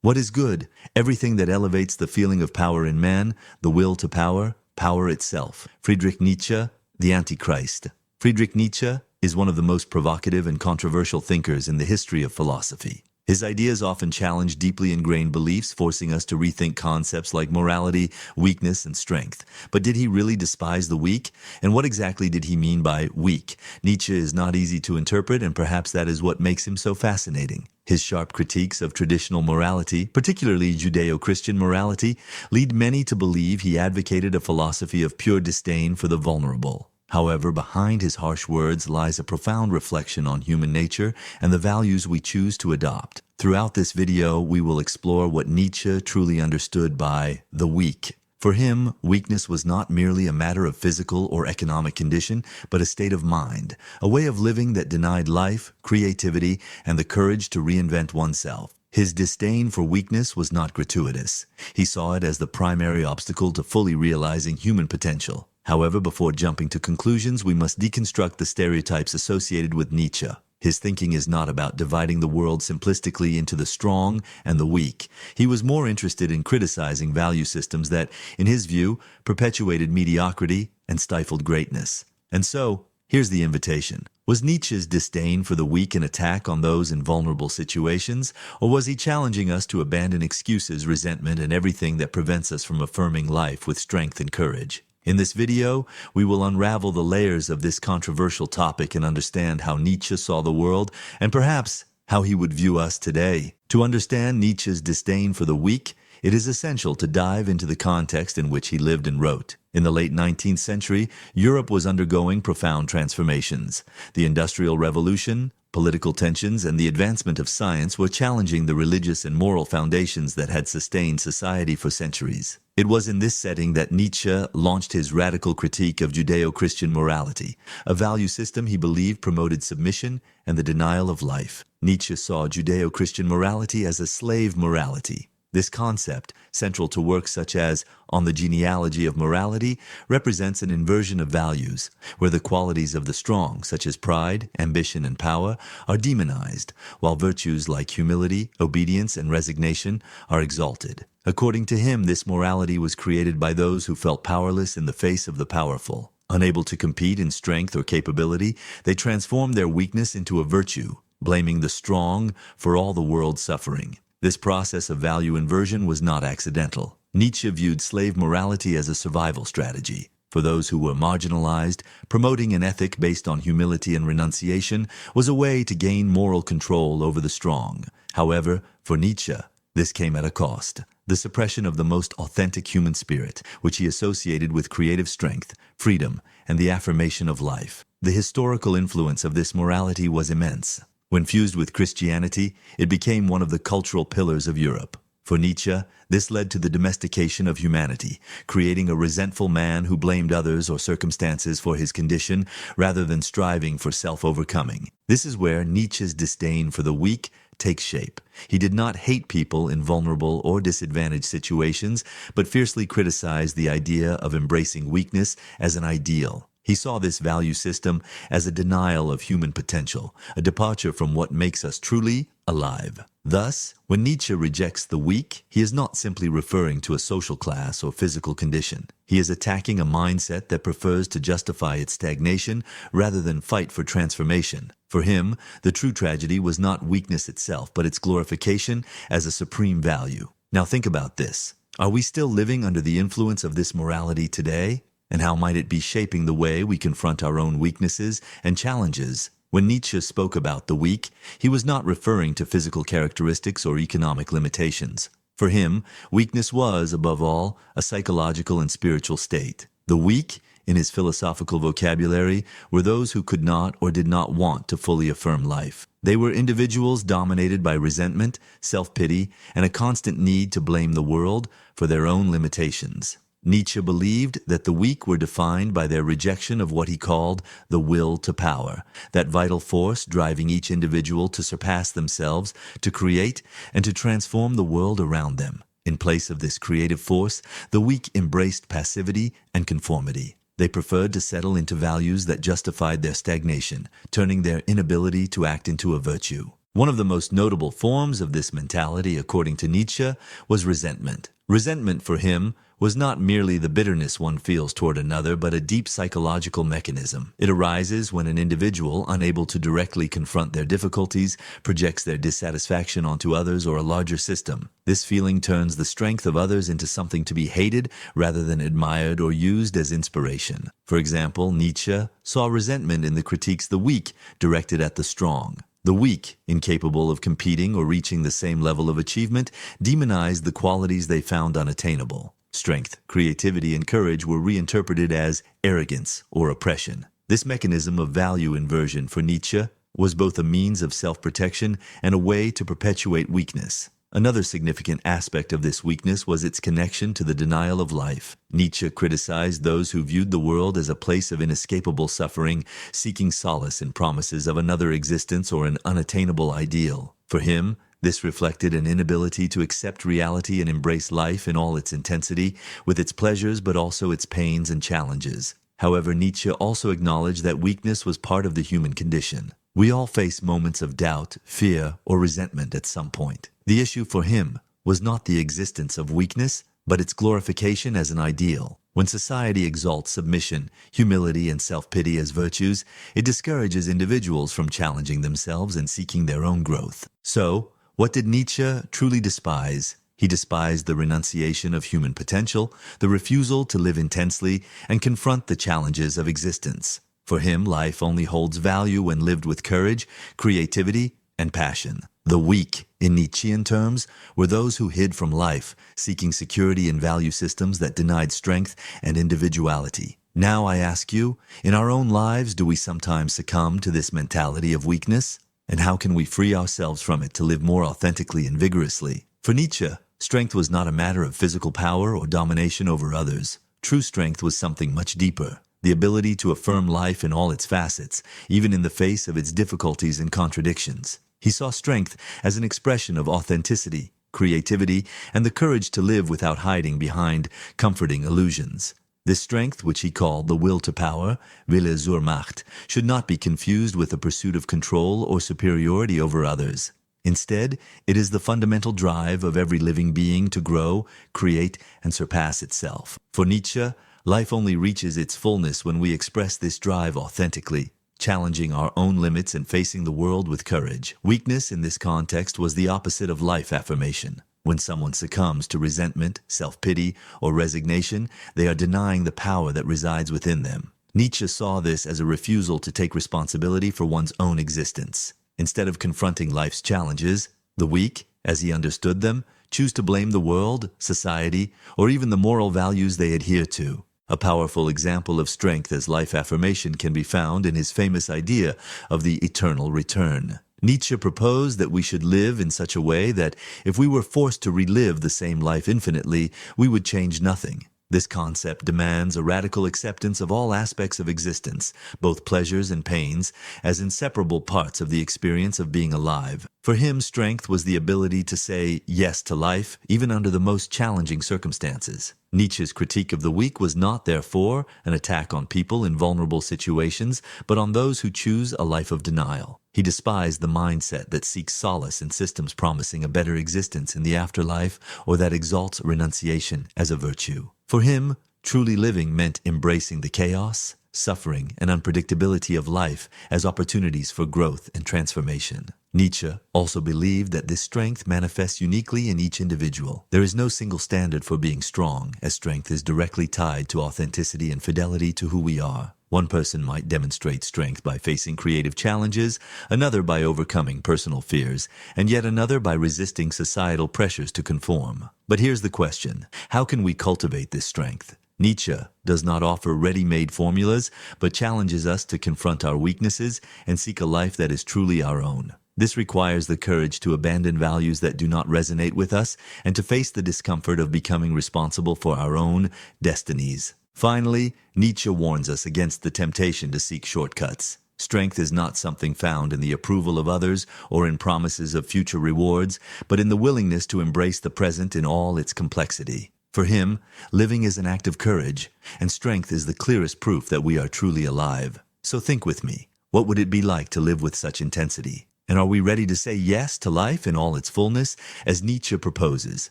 What is good? Everything that elevates the feeling of power in man, the will to power, power itself. Friedrich Nietzsche, the Antichrist. Friedrich Nietzsche is one of the most provocative and controversial thinkers in the history of philosophy. His ideas often challenge deeply ingrained beliefs, forcing us to rethink concepts like morality, weakness, and strength. But did he really despise the weak? And what exactly did he mean by weak? Nietzsche is not easy to interpret, and perhaps that is what makes him so fascinating. His sharp critiques of traditional morality, particularly Judeo-Christian morality, lead many to believe he advocated a philosophy of pure disdain for the vulnerable. However, behind his harsh words lies a profound reflection on human nature and the values we choose to adopt. Throughout this video, we will explore what Nietzsche truly understood by the weak. For him, weakness was not merely a matter of physical or economic condition, but a state of mind, a way of living that denied life, creativity, and the courage to reinvent oneself. His disdain for weakness was not gratuitous. He saw it as the primary obstacle to fully realizing human potential. However, before jumping to conclusions, we must deconstruct the stereotypes associated with Nietzsche. His thinking is not about dividing the world simplistically into the strong and the weak. He was more interested in criticizing value systems that, in his view, perpetuated mediocrity and stifled greatness. And so, here's the invitation. Was Nietzsche's disdain for the weak an attack on those in vulnerable situations, or was he challenging us to abandon excuses, resentment, and everything that prevents us from affirming life with strength and courage? In this video, we will unravel the layers of this controversial topic and understand how Nietzsche saw the world and perhaps how he would view us today. To understand Nietzsche's disdain for the weak, it is essential to dive into the context in which he lived and wrote. In the late 19th century, Europe was undergoing profound transformations. The Industrial Revolution, political tensions, and the advancement of science were challenging the religious and moral foundations that had sustained society for centuries. It was in this setting that Nietzsche launched his radical critique of Judeo-Christian morality, a value system he believed promoted submission and the denial of life. Nietzsche saw Judeo-Christian morality as a slave morality. This concept, central to works such as On the Genealogy of Morality, represents an inversion of values, where the qualities of the strong, such as pride, ambition, and power, are demonized, while virtues like humility, obedience, and resignation are exalted. According to him, this morality was created by those who felt powerless in the face of the powerful. Unable to compete in strength or capability, they transformed their weakness into a virtue, blaming the strong for all the world's suffering. This process of value inversion was not accidental. Nietzsche viewed slave morality as a survival strategy. For those who were marginalized, promoting an ethic based on humility and renunciation was a way to gain moral control over the strong. However, for Nietzsche, this came at a cost: the suppression of the most authentic human spirit, which he associated with creative strength, freedom, and the affirmation of life. The historical influence of this morality was immense. When fused with Christianity, it became one of the cultural pillars of Europe. For Nietzsche, this led to the domestication of humanity, creating a resentful man who blamed others or circumstances for his condition rather than striving for self-overcoming. This is where Nietzsche's disdain for the weak takes shape. He did not hate people in vulnerable or disadvantaged situations, but fiercely criticized the idea of embracing weakness as an ideal. He saw this value system as a denial of human potential, a departure from what makes us truly alive. Thus, when Nietzsche rejects the weak, he is not simply referring to a social class or physical condition. He is attacking a mindset that prefers to justify its stagnation rather than fight for transformation. For him, the true tragedy was not weakness itself, but its glorification as a supreme value. Now think about this. Are we still living under the influence of this morality today? And how might it be shaping the way we confront our own weaknesses and challenges? When Nietzsche spoke about the weak, he was not referring to physical characteristics or economic limitations. For him, weakness was, above all, a psychological and spiritual state. The weak, in his philosophical vocabulary, were those who could not or did not want to fully affirm life. They were individuals dominated by resentment, self-pity, and a constant need to blame the world for their own limitations. Nietzsche believed that the weak were defined by their rejection of what he called the will to power, that vital force driving each individual to surpass themselves, to create, and to transform the world around them. In place of this creative force, the weak embraced passivity and conformity. They preferred to settle into values that justified their stagnation, turning their inability to act into a virtue. One of the most notable forms of this mentality, according to Nietzsche, was resentment. Resentment for him was not merely the bitterness one feels toward another, but a deep psychological mechanism. It arises when an individual, unable to directly confront their difficulties, projects their dissatisfaction onto others or a larger system. This feeling turns the strength of others into something to be hated rather than admired or used as inspiration. For example, Nietzsche saw resentment in the critiques The Weak directed at the strong. The weak, incapable of competing or reaching the same level of achievement, demonized the qualities they found unattainable. Strength, creativity, and courage were reinterpreted as arrogance or oppression. This mechanism of value inversion for Nietzsche was both a means of self-protection and a way to perpetuate weakness. Another significant aspect of this weakness was its connection to the denial of life. Nietzsche criticized those who viewed the world as a place of inescapable suffering, seeking solace in promises of another existence or an unattainable ideal. For him, this reflected an inability to accept reality and embrace life in all its intensity, with its pleasures but also its pains and challenges. However, Nietzsche also acknowledged that weakness was part of the human condition. We all face moments of doubt, fear, or resentment at some point. The issue for him was not the existence of weakness, but its glorification as an ideal. When society exalts submission, humility, and self-pity as virtues, it discourages individuals from challenging themselves and seeking their own growth. So, what did Nietzsche truly despise? He despised the renunciation of human potential, the refusal to live intensely, and confront the challenges of existence. For him, life only holds value when lived with courage, creativity, and passion. The weak, in Nietzschean terms, were those who hid from life, seeking security in value systems that denied strength and individuality. Now I ask you, in our own lives, do we sometimes succumb to this mentality of weakness? And how can we free ourselves from it to live more authentically and vigorously? For Nietzsche, strength was not a matter of physical power or domination over others. True strength was something much deeper. The ability to affirm life in all its facets, even in the face of its difficulties and contradictions. He saw strength as an expression of authenticity, creativity, and the courage to live without hiding behind comforting illusions. This strength, which he called the will to power, Wille zur Macht, should not be confused with the pursuit of control or superiority over others. Instead, it is the fundamental drive of every living being to grow, create, and surpass itself. For Nietzsche, life only reaches its fullness when we express this drive authentically, challenging our own limits and facing the world with courage. Weakness in this context was the opposite of life affirmation. When someone succumbs to resentment, self-pity, or resignation, they are denying the power that resides within them. Nietzsche saw this as a refusal to take responsibility for one's own existence. Instead of confronting life's challenges, the weak, as he understood them, choose to blame the world, society, or even the moral values they adhere to. A powerful example of strength as life affirmation can be found in his famous idea of the eternal return. Nietzsche proposed that we should live in such a way that if we were forced to relive the same life infinitely, we would change nothing. This concept demands a radical acceptance of all aspects of existence, both pleasures and pains, as inseparable parts of the experience of being alive. For him, strength was the ability to say yes to life, even under the most challenging circumstances. Nietzsche's critique of the weak was not, therefore, an attack on people in vulnerable situations, but on those who choose a life of denial. He despised the mindset that seeks solace in systems promising a better existence in the afterlife or that exalts renunciation as a virtue. For him, truly living meant embracing the chaos, suffering, and unpredictability of life as opportunities for growth and transformation. Nietzsche also believed that this strength manifests uniquely in each individual. There is no single standard for being strong, as strength is directly tied to authenticity and fidelity to who we are. One person might demonstrate strength by facing creative challenges, another by overcoming personal fears, and yet another by resisting societal pressures to conform. But here's the question: how can we cultivate this strength? Nietzsche does not offer ready-made formulas, but challenges us to confront our weaknesses and seek a life that is truly our own. This requires the courage to abandon values that do not resonate with us and to face the discomfort of becoming responsible for our own destinies. Finally, Nietzsche warns us against the temptation to seek shortcuts. Strength is not something found in the approval of others or in promises of future rewards, but in the willingness to embrace the present in all its complexity. For him, living is an act of courage, and strength is the clearest proof that we are truly alive. So think with me, what would it be like to live with such intensity? And are we ready to say yes to life in all its fullness, as Nietzsche proposes?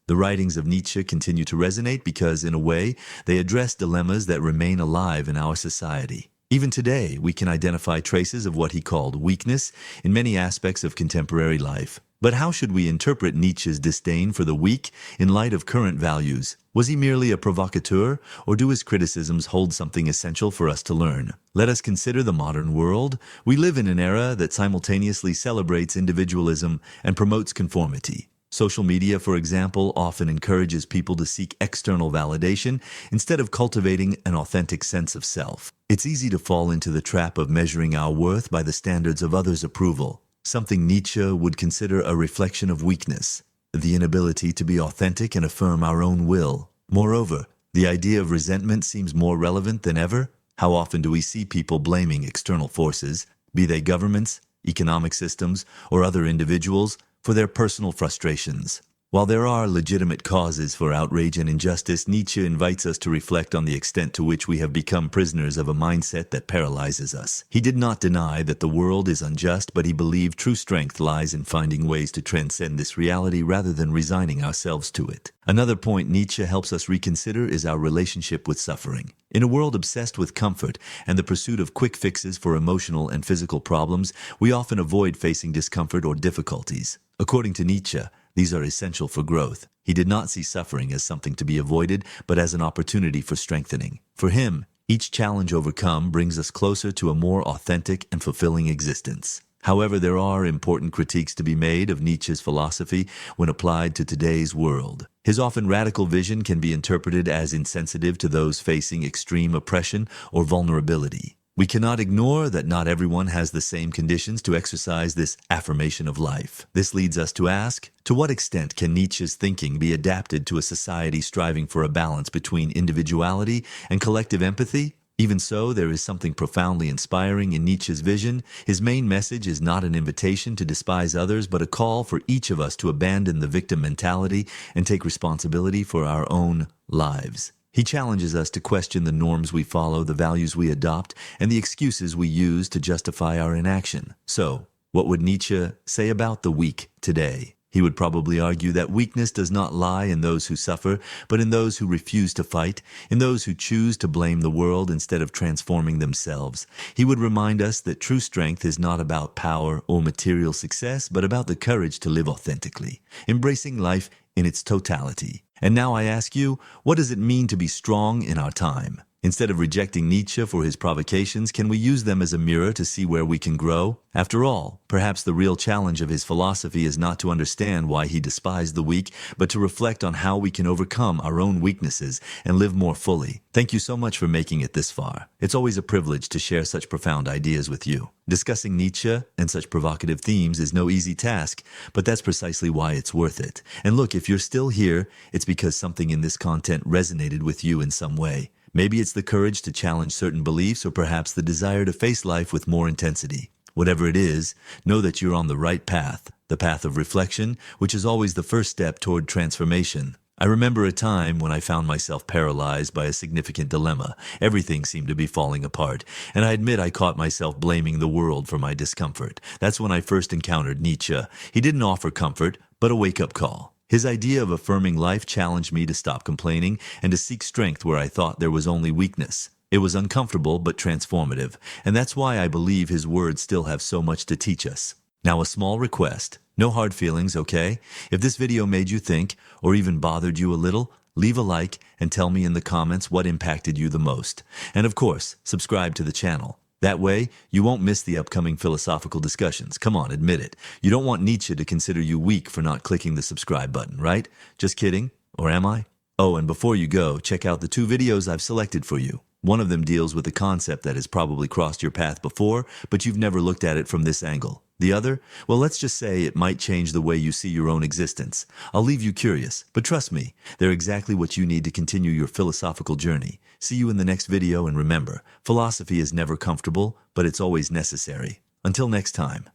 The writings of Nietzsche continue to resonate because, in a way, they address dilemmas that remain alive in our society. Even today, we can identify traces of what he called weakness in many aspects of contemporary life. But how should we interpret Nietzsche's disdain for the weak in light of current values? Was he merely a provocateur, or do his criticisms hold something essential for us to learn? Let us consider the modern world. We live in an era that simultaneously celebrates individualism and promotes conformity. Social media, for example, often encourages people to seek external validation instead of cultivating an authentic sense of self. It's easy to fall into the trap of measuring our worth by the standards of others' approval, something Nietzsche would consider a reflection of weakness, the inability to be authentic and affirm our own will. Moreover, the idea of resentment seems more relevant than ever. How often do we see people blaming external forces, be they governments, economic systems, or other individuals, for their personal frustrations? While there are legitimate causes for outrage and injustice, Nietzsche invites us to reflect on the extent to which we have become prisoners of a mindset that paralyzes us. He did not deny that the world is unjust, but he believed true strength lies in finding ways to transcend this reality rather than resigning ourselves to it. Another point Nietzsche helps us reconsider is our relationship with suffering. In a world obsessed with comfort and the pursuit of quick fixes for emotional and physical problems, we often avoid facing discomfort or difficulties. According to Nietzsche, these are essential for growth. He did not see suffering as something to be avoided, but as an opportunity for strengthening. For him, each challenge overcome brings us closer to a more authentic and fulfilling existence. However, there are important critiques to be made of Nietzsche's philosophy when applied to today's world. His often radical vision can be interpreted as insensitive to those facing extreme oppression or vulnerability. We cannot ignore that not everyone has the same conditions to exercise this affirmation of life. This leads us to ask, to what extent can Nietzsche's thinking be adapted to a society striving for a balance between individuality and collective empathy? Even so, there is something profoundly inspiring in Nietzsche's vision. His main message is not an invitation to despise others, but a call for each of us to abandon the victim mentality and take responsibility for our own lives. He challenges us to question the norms we follow, the values we adopt, and the excuses we use to justify our inaction. So, what would Nietzsche say about the weak today? He would probably argue that weakness does not lie in those who suffer, but in those who refuse to fight, in those who choose to blame the world instead of transforming themselves. He would remind us that true strength is not about power or material success, but about the courage to live authentically, embracing life in its totality. And now I ask you, what does it mean to be strong in our time? Instead of rejecting Nietzsche for his provocations, can we use them as a mirror to see where we can grow? After all, perhaps the real challenge of his philosophy is not to understand why he despised the weak, but to reflect on how we can overcome our own weaknesses and live more fully. Thank you so much for making it this far. It's always a privilege to share such profound ideas with you. Discussing Nietzsche and such provocative themes is no easy task, but that's precisely why it's worth it. And look, if you're still here, it's because something in this content resonated with you in some way. Maybe it's the courage to challenge certain beliefs, or perhaps the desire to face life with more intensity. Whatever it is, know that you're on the right path, the path of reflection, which is always the first step toward transformation. I remember a time when I found myself paralyzed by a significant dilemma. Everything seemed to be falling apart, and I admit I caught myself blaming the world for my discomfort. That's when I first encountered Nietzsche. He didn't offer comfort, but a wake-up call. His idea of affirming life challenged me to stop complaining and to seek strength where I thought there was only weakness. It was uncomfortable but transformative, and that's why I believe his words still have so much to teach us. Now, a small request. No hard feelings, okay? If this video made you think, or even bothered you a little, leave a like and tell me in the comments what impacted you the most. And of course, subscribe to the channel. That way, you won't miss the upcoming philosophical discussions. Come on, admit it. You don't want Nietzsche to consider you weak for not clicking the subscribe button, right? Just kidding? Or am I? Oh, and before you go, check out the 2 videos I've selected for you. One of them deals with a concept that has probably crossed your path before, but you've never looked at it from this angle. The other? Well, let's just say it might change the way you see your own existence. I'll leave you curious, but trust me, they're exactly what you need to continue your philosophical journey. See you in the next video, and remember, philosophy is never comfortable, but it's always necessary. Until next time.